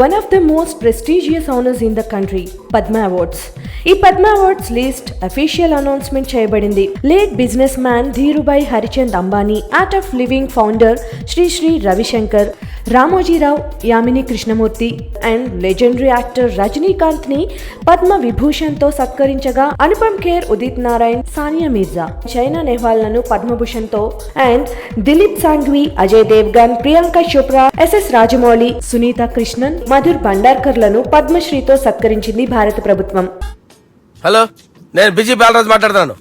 one of the most prestigious honors in the country, Padma Awards. ఈ Padma awards list official announcement చేయబడింది. Late business man Dhirubhai Harichand Ambani, art of living founder Shri Ravishankar, Ramojirao, Yamini Krishnamurthy and legendary actor Rajinikanth ని పద్మ విభూషణ్ తో సత్కరించగా అనుపమ్ ఖేర్, ఉదిత్ నారాయణ్, సానియా మిర్జా, చైనా నెహ్వాల్ లను పద్మభూషణ్ తో and Dilip Sanghvi, Ajay Devgn, Priyanka Chopra, S S Rajamouli, Sunitha Krishnan, Madhur Bhandarkar లను పద్మశ్రీతో సత్కరించింది భారత ప్రభుత్వం. హలో, నేను బిజీ బాలరాజు మాట్లాడుతున్నాను.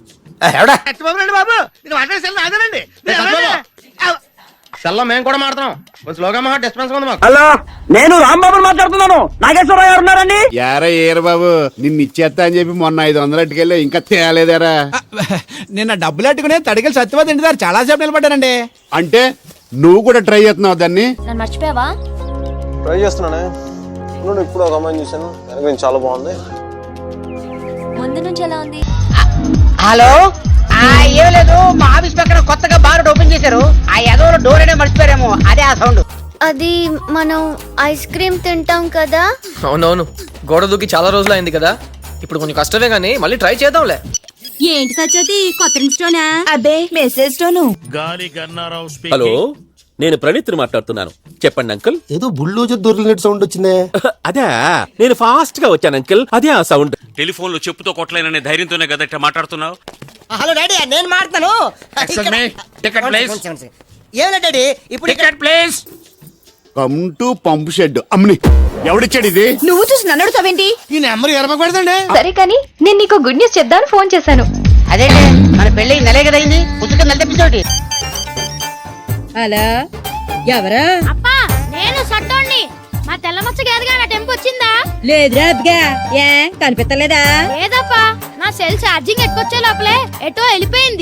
మేము కూడా మాట్లాడుతున్నాం. కొంచెం లోగా మా డిస్టెన్స్ ఉంది మాకు. హలో, నేను రాంబాబు మాట్లాడుతున్నాను. నాగేశ్వరరావు గారు ఉన్నారండి? యారా ఏరు బాబు, నిన్ను ఇచ్చేస్తా అని చెప్పి మొన్న 500 అట్టుకెళ్ళి ఇంకా తేలేదారా? నిన్న డబ్బులు అట్టుకునే తడికలు సత్యవతి ఇంటి దగ్గర చాలా సేపు నిలబడ్డానండి. అంటే నువ్వు కూడా ట్రై చేస్తున్నావు దాన్ని? నన్ను మర్చిపోయావా? ట్రై చేస్తున్నానే. ఇప్పుడు ఒక అమ్మాయిని చూసాను, చాలా బాగుంది. ముందు నుంచి ఎలా ఉంది? హలో, ఏం లేదు, మా ఆఫీస్ పక్కన కొత్తగా బార్ ఓపెన్ చేశారు. ఆ ఎదవలో డోర్ అనే మర్చిపోయారేమో, అదే ఆ సౌండ్. అది మనం ఐస్ క్రీమ్ తింటాం కదా. అవునవును, గోడ దూకి చాలా రోజులు అయింది కదా, ఇప్పుడు కొంచెం కష్టమే గానీ మళ్ళీ ట్రై చేద్దాంలే. ఏంటి సత్యవతి, కొత్త రింగ్స్టోనా? అబ్బే మెసేజ్ టోను. హలో, నేను ప్రణీత్ మాట్లాడుతున్నాను. చెప్పండి అంకుల్. ఏదో బుల్డోజర్ దొరికినట్టు సౌండ్ వచ్చిందే. అదే, నేను ఫాస్ట్ గా వచ్చాను అంకుల్, అదే ఆ సౌండ్. టెలిఫోన్ లో చెప్పుతో కొట్టలేననే ధైర్యంతోనే కదా ఇట్లా మాట్లాడుతున్నావు. హలో డాడీ, నేను మాట్లాడతాను. Ticket please. ఏం లేదు డాడీ, ఇప్పుడు ticket please. Come to pump shed. అమ్మని ఎవడిచ్చాడు ఇది? నువ్వు చూసి నన్ను అడుగుతావేంటి? ఈ నెంబర్ ఎరపకూడదండి. సరే కానీ నేను నీకు గుడ్ న్యూస్ చెప్దాను ఫోన్ చేశాను. అదేంటి, మన పెళ్లి నెలే కదా అయింది, పుస్తకం నెల తెప్పించోటి. అలా ఎవరా? అప్పా, నేను సట్టోణ్ణి. మా తెల్లమచ్చ గేదగా నా టెంపు వచ్చిందా? లేదురా అబ్బగా, ఏ కనిపెట్టలేదా? లేదప్పా, నా సెల్ ఛార్జింగ్ ఎక్కొచ్చే లోపలే ఎటో వెళ్ళిపోయింది.